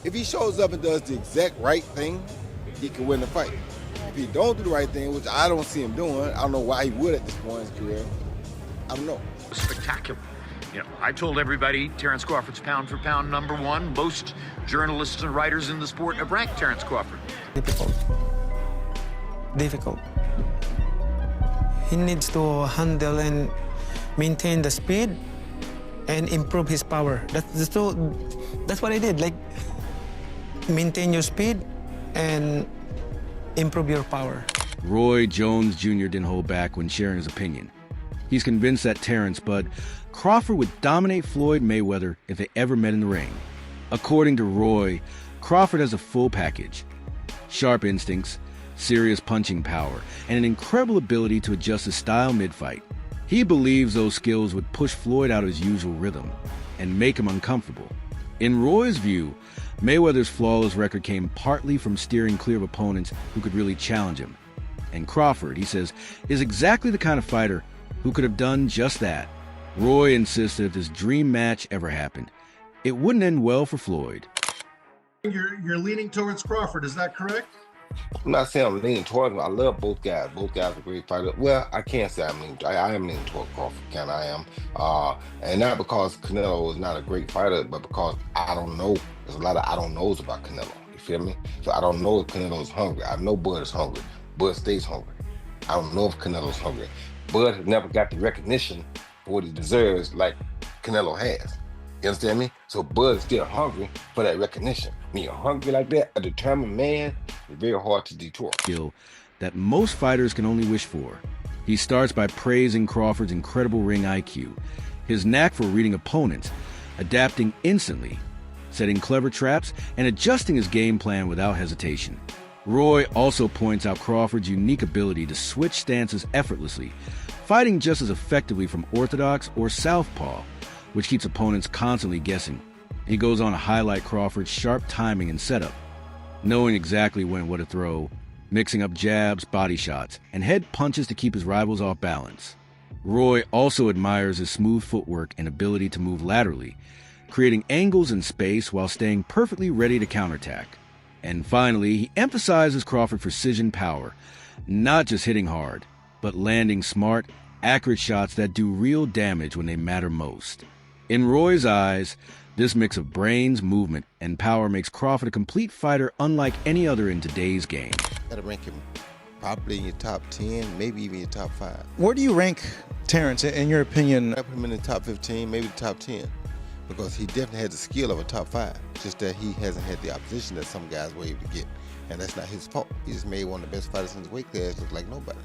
If he shows up and does the exact right thing, he can win the fight. If he don't do the right thing, which I don't see him doing, I don't know why he would at this point in his career. I don't know. Spectacular. You know, I told everybody Terence Crawford's pound for pound #1. Most journalists and writers in the sport have ranked Terence Crawford. Difficult. He needs to handle and maintain the speed and improve his power. That's what I did. Like, maintain your speed and improve your power. Roy Jones Jr. didn't hold back when sharing his opinion. He's convinced that Terence, but Crawford would dominate Floyd Mayweather if they ever met in the ring. According to Roy, Crawford has a full package: sharp instincts, serious punching power, and an incredible ability to adjust his style mid-fight. He believes those skills would push Floyd out of his usual rhythm and make him uncomfortable. In Roy's view, Mayweather's flawless record came partly from steering clear of opponents who could really challenge him. And Crawford, he says, is exactly the kind of fighter who could have done just that. Roy insisted if this dream match ever happened, it wouldn't end well for Floyd. You're leaning towards Crawford, is that correct? I'm not saying I'm leaning towards him. I love both guys. Both guys are great fighters. Well, I can't say I'm leaning. I am leaning toward Crawford. I am. And not because Canelo is not a great fighter, but because I don't know. There's a lot of I don't knows about Canelo. You feel me? So I don't know if Canelo's hungry. I know Bud is hungry. Bud stays hungry. I don't know if Canelo's hungry. Bud has never got the recognition for what he deserves like Canelo has. You understand me? So Bud is still hungry for that recognition. When you're hungry like that, a determined man, it's very hard to detour. Skill that most fighters can only wish for. He starts by praising Crawford's incredible ring IQ, his knack for reading opponents, adapting instantly, setting clever traps, and adjusting his game plan without hesitation. Roy also points out Crawford's unique ability to switch stances effortlessly, fighting just as effectively from orthodox or southpaw, which keeps opponents constantly guessing. He goes on to highlight Crawford's sharp timing and setup, knowing exactly when and what to throw, mixing up jabs, body shots, and head punches to keep his rivals off balance. Roy also admires his smooth footwork and ability to move laterally, creating angles in space while staying perfectly ready to counterattack. And finally, he emphasizes Crawford's precision power, not just hitting hard, but landing smart, accurate shots that do real damage when they matter most. In Roy's eyes, this mix of brains, movement, and power makes Crawford a complete fighter unlike any other in today's game. Gotta rank him probably in your top 10, maybe even your top 5. Where do you rank Terence, in your opinion? I put him in the top 15, maybe the top 10, because he definitely has the skill of a top 5. Just that he hasn't had the opposition that some guys were able to get, and that's not his fault. He just made one of the best fighters in his weight class look like nobody.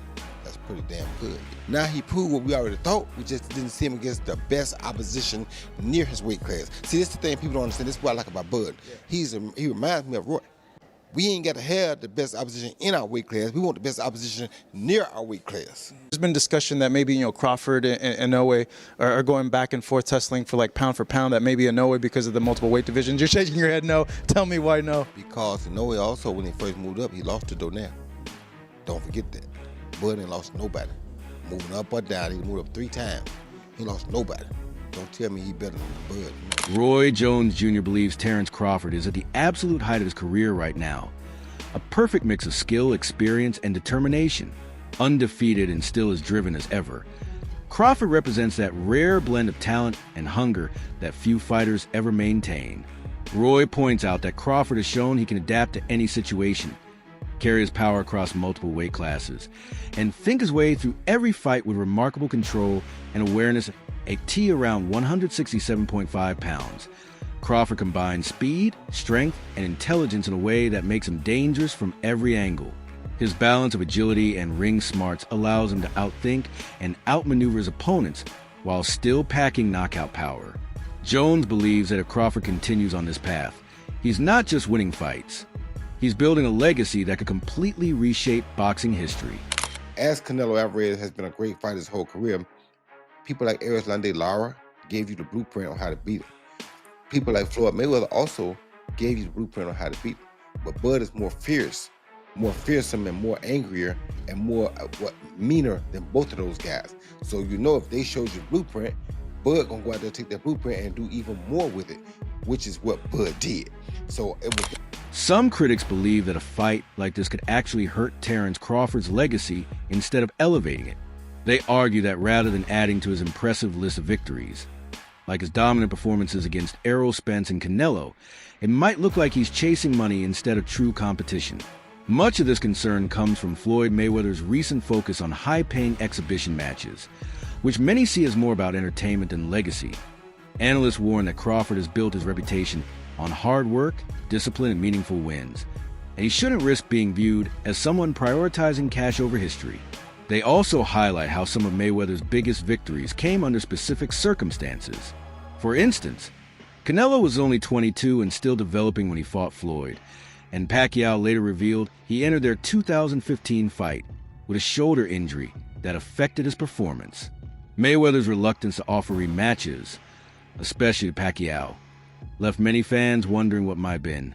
That's pretty damn good. Now he proved what we already thought. We just didn't see him against the best opposition near his weight class. See, this is the thing people don't understand. This is what I like about Bud. He reminds me of Roy. We ain't got to have the best opposition in our weight class. We want the best opposition near our weight class. There's been discussion that maybe, Crawford and Inoue are going back and forth tussling for pound for pound, that maybe Inoue because of the multiple weight divisions. You're shaking your head no. Tell me why no. Because Inoue also, when he first moved up, he lost to Donnell. Don't forget that. Bud ain't lost nobody. Moving up or down, he moved up 3 times. He lost nobody. Don't tell me he better than Bud. Roy Jones Jr. believes Terence Crawford is at the absolute height of his career right now. A perfect mix of skill, experience, and determination. Undefeated and still as driven as ever. Crawford represents that rare blend of talent and hunger that few fighters ever maintain. Roy points out that Crawford has shown he can adapt to any situation, carry his power across multiple weight classes, and think his way through every fight with remarkable control and awareness at around 167.5 pounds. Crawford combines speed, strength, and intelligence in a way that makes him dangerous from every angle. His balance of agility and ring smarts allows him to outthink and outmaneuver his opponents while still packing knockout power. Jones believes that if Crawford continues on this path, he's not just winning fights. He's building a legacy that could completely reshape boxing history. As Canelo Alvarez has been a great fighter his whole career, people like Erislandy Lara gave you the blueprint on how to beat him. People like Floyd Mayweather also gave you the blueprint on how to beat him. But Bud is more fierce, more fearsome, and more angrier, and more meaner than both of those guys. So if they showed you the blueprint, Bud gonna go out there, take that blueprint, and do even more with it, which is what Bud did. So it was. Some critics believe that a fight like this could actually hurt Terence Crawford's legacy instead of elevating it. They argue that rather than adding to his impressive list of victories, like his dominant performances against Errol Spence and Canelo, it might look like he's chasing money instead of true competition. Much of this concern comes from Floyd Mayweather's recent focus on high-paying exhibition matches, which many see as more about entertainment than legacy. Analysts warn that Crawford has built his reputation on hard work, discipline, and meaningful wins, and he shouldn't risk being viewed as someone prioritizing cash over history. They also highlight how some of Mayweather's biggest victories came under specific circumstances. For instance, Canelo was only 22 and still developing when he fought Floyd, and Pacquiao later revealed he entered their 2015 fight with a shoulder injury that affected his performance. Mayweather's reluctance to offer rematches, especially to Pacquiao, left many fans wondering what might have been.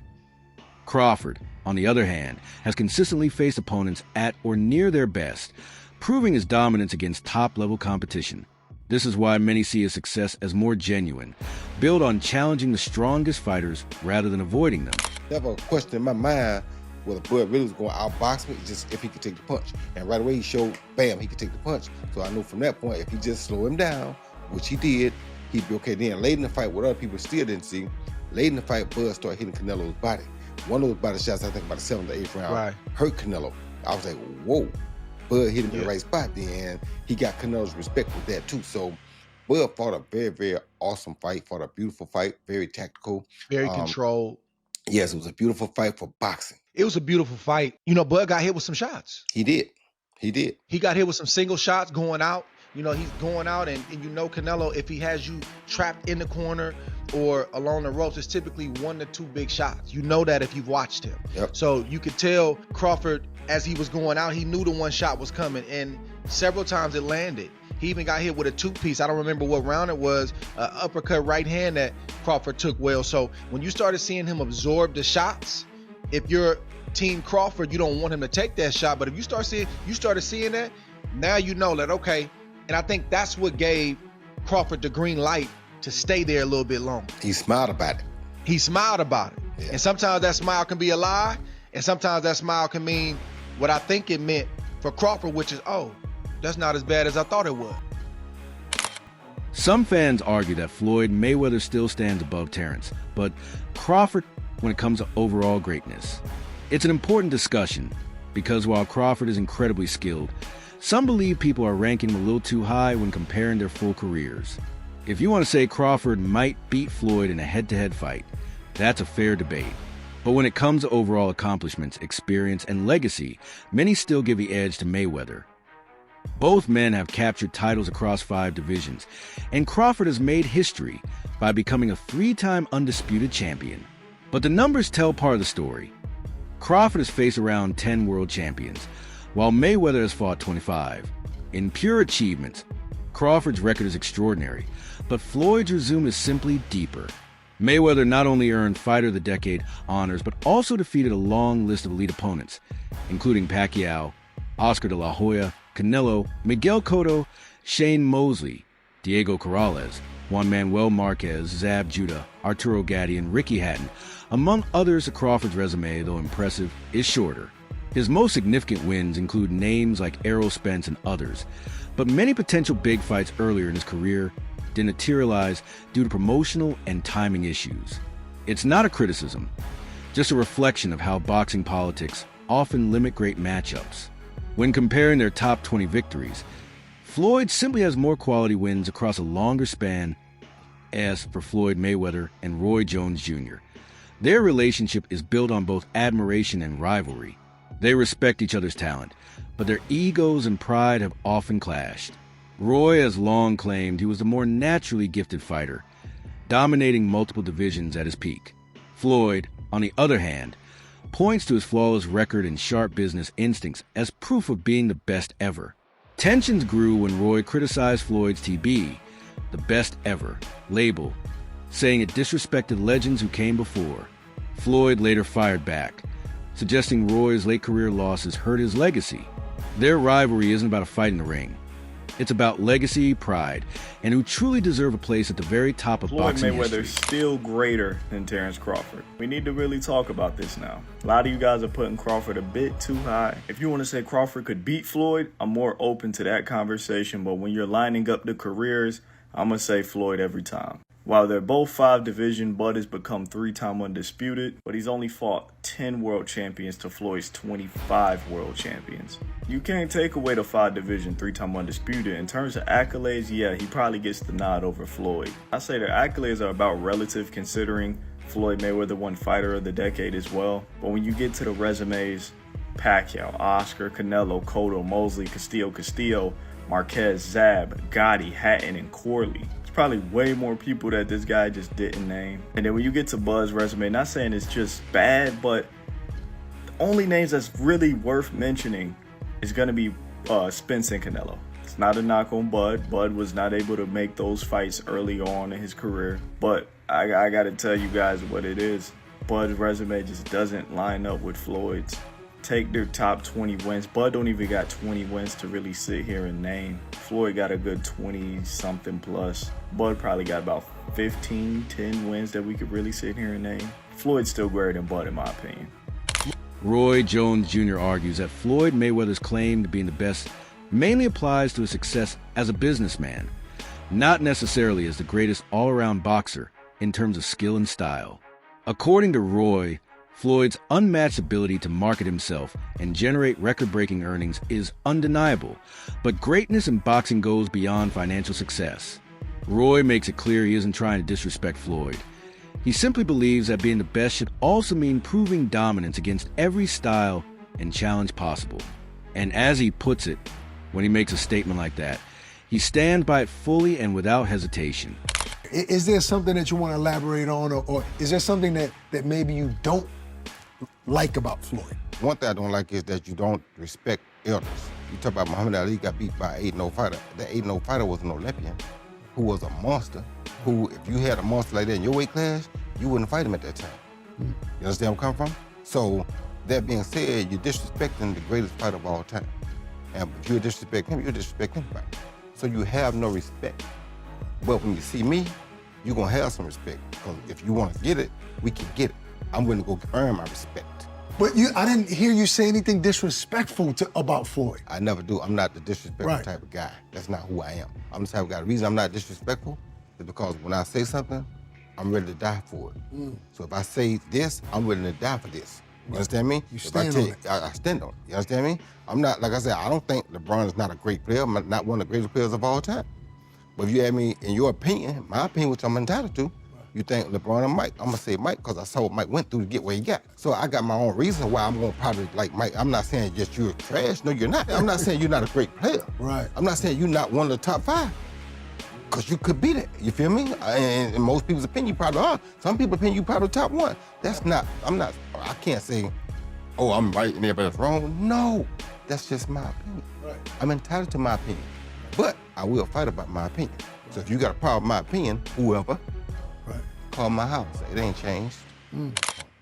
Crawford, on the other hand, has consistently faced opponents at or near their best, proving his dominance against top-level competition. This is why many see his success as more genuine, built on challenging the strongest fighters rather than avoiding them. Never a question in my mind whether Bud really was going to outbox me, just if he could take the punch. And right away he showed, bam, he could take the punch. So I knew from that point, if he just slow him down, which he did, he'd be okay. Then late in the fight, what other people still didn't see, late in the fight, Bud started hitting Canelo's body. One of those body shots, I think about the 7th or 8th round, hurt Canelo. I was like, whoa. Bud hit him in the right spot then. He got Canelo's respect with that too. So Bud fought a very, very awesome fight, fought a beautiful fight, very tactical. Very controlled. Yes, it was a beautiful fight for boxing. It was a beautiful fight. You know, Bud got hit with some shots. He did. He did. He got hit with some single shots going out. You know, he's going out, and you know Canelo, if he has you trapped in the corner or along the ropes, it's typically 1 to 2 big shots. You know that if you've watched him. Yep. So you could tell Crawford, as he was going out, he knew the one shot was coming, and several times it landed. He even got hit with a 2-piece. I don't remember what round it was, uppercut right hand that Crawford took well. So when you started seeing him absorb the shots, if you're Team Crawford, you don't want him to take that shot. But if you started seeing that, now you know that, okay. And I think that's what gave Crawford the green light to stay there a little bit longer. He smiled about it. He smiled about it. Yeah. And sometimes that smile can be a lie, and sometimes that smile can mean what I think it meant for Crawford, which is, oh, that's not as bad as I thought it was. Some fans argue that Floyd Mayweather still stands above Terence, but Crawford when it comes to overall greatness. It's an important discussion because while Crawford is incredibly skilled, some believe people are ranking him a little too high when comparing their full careers. If you want to say Crawford might beat Floyd in a head-to-head fight, that's a fair debate. But when it comes to overall accomplishments, experience, and legacy, many still give the edge to Mayweather. Both men have captured titles across 5 divisions, and Crawford has made history by becoming a 3-time undisputed champion. But the numbers tell part of the story. Crawford has faced around 10 world champions, while Mayweather has fought 25. In pure achievements, Crawford's record is extraordinary, but Floyd's resume is simply deeper. Mayweather not only earned Fighter of the Decade honors, but also defeated a long list of elite opponents, including Pacquiao, Oscar de la Hoya, Canelo, Miguel Cotto, Shane Mosley, Diego Corrales, Juan Manuel Marquez, Zab Judah, Arturo Gatti, and Ricky Hatton. Among others, Crawford's resume, though impressive, is shorter. His most significant wins include names like Errol Spence and others, but many potential big fights earlier in his career didn't materialize due to promotional and timing issues. It's not a criticism, just a reflection of how boxing politics often limit great matchups. When comparing their top 20 victories, Floyd simply has more quality wins across a longer span. As for Floyd Mayweather and Roy Jones Jr., their relationship is built on both admiration and rivalry. They respect each other's talent, but their egos and pride have often clashed. Roy has long claimed he was the more naturally gifted fighter, dominating multiple divisions at his peak. Floyd, on the other hand, points to his flawless record and sharp business instincts as proof of being the best ever. Tensions grew when Roy criticized Floyd's TB, the best ever, label, saying it disrespected legends who came before. Floyd later fired back, suggesting Roy's late career losses hurt his legacy. Their rivalry isn't about a fight in the ring. It's about legacy, pride, and who truly deserve a place at the very top of Floyd boxing Mayweather is history. still greater than Terence Crawford. We need to really talk about this now. A lot of you guys are putting Crawford a bit too high. If you want to say Crawford could beat Floyd, I'm more open to that conversation, but when you're lining up the careers, I'm going to say Floyd every time. While they're both 5 division, Bud has become 3-time undisputed, but he's only fought 10 world champions to Floyd's 25 world champions. You can't take away the 5 division, 3-time undisputed. In terms of accolades, yeah, he probably gets the nod over Floyd. I say their accolades are about relative, considering Floyd Mayweather won Fighter of the Decade as well. But when you get to the resumes, Pacquiao, Oscar, Canelo, Cotto, Mosley, Castillo, Marquez, Zab, Gotti, Hatton, and Corley. Probably way more people that this guy just didn't name. And then when you get to Bud's resume, not saying it's just bad, but the only names that's really worth mentioning is going to be Spence and Canelo. It's not a knock on Bud. Bud was not able to make those fights early on in his career, but I got to tell you guys what it is. Bud's resume just doesn't line up with Floyd's. Take their top 20 wins. Bud don't even got 20 wins to really sit here and name. Floyd got a good 20-something plus. Bud probably got about 10 wins that we could really sit here and name. Floyd's still greater than Bud in my opinion. Roy Jones Jr. argues that Floyd Mayweather's claim to being the best mainly applies to his success as a businessman, not necessarily as the greatest all-around boxer in terms of skill and style. According to Roy, Floyd's unmatched ability to market himself and generate record-breaking earnings is undeniable, but greatness in boxing goes beyond financial success. Roy makes it clear he isn't trying to disrespect Floyd. He simply believes that being the best should also mean proving dominance against every style and challenge possible. And as he puts it, when he makes a statement like that, he stands by it fully and without hesitation. Is there something that you want to elaborate on, or is there something that maybe you don't like about Floyd? One thing I don't like is that you don't respect elders. You talk about Muhammad Ali got beat by an 8-0 fighter. That 8-0 fighter was an Olympian who was a monster, who, if you had a monster like that in your weight class, you wouldn't fight him at that time. You understand where I'm coming from? So, that being said, you're disrespecting the greatest fighter of all time. And if you disrespect him, you disrespect anybody. So you have no respect. But when you see me, you're gonna have some respect. Because if you wanna get it, we can get it. I'm willing to go earn my respect. But I didn't hear you say anything disrespectful about Floyd. I never do. I'm not the disrespectful type of guy. That's not who I am. I'm the type of guy. The reason I'm not disrespectful is because when I say something, I'm ready to die for it. So if I say this, I'm willing to die for this. You understand me? You stand on it. I stand on it. You understand me? I'm not, like I said, I don't think LeBron is not a great player. I'm not one of the greatest players of all time. But if you ask me, in your opinion, my opinion, which I'm entitled to, you think LeBron or Mike? I'm gonna say Mike because I saw what Mike went through to get where he got. So I got my own reason why I'm gonna probably like Mike. I'm not saying just you're trash. No, you're not. I'm not saying you're not a great player. Right. I'm not saying you're not one of the top 5. Because you could be that. You feel me? And in most people's opinion, you probably are. Some people's opinion, you probably top 1. That's not, I can't say, oh, I'm right and everybody's wrong. No, that's just my opinion. Right. I'm entitled to my opinion. But I will fight about my opinion. So if you got a problem with my opinion, whoever, call my house. It ain't changed.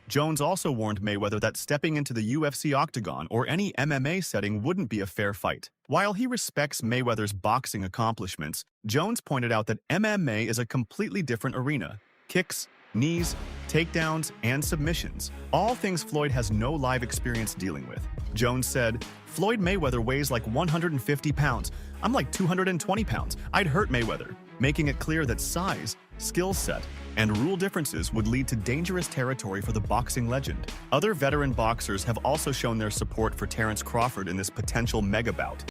Jones also warned Mayweather that stepping into the UFC octagon or any MMA setting wouldn't be a fair fight. While he respects Mayweather's boxing accomplishments, Jones pointed out that MMA is a completely different arena. Kicks, knees, takedowns, and submissions. All things Floyd has no live experience dealing with. Jones said, "Floyd Mayweather weighs like 150 pounds. I'm like 220 pounds. I'd hurt Mayweather," making it clear that size, skill set, and rule differences would lead to dangerous territory for the boxing legend. Other veteran boxers have also shown their support for Terence Crawford in this potential mega bout.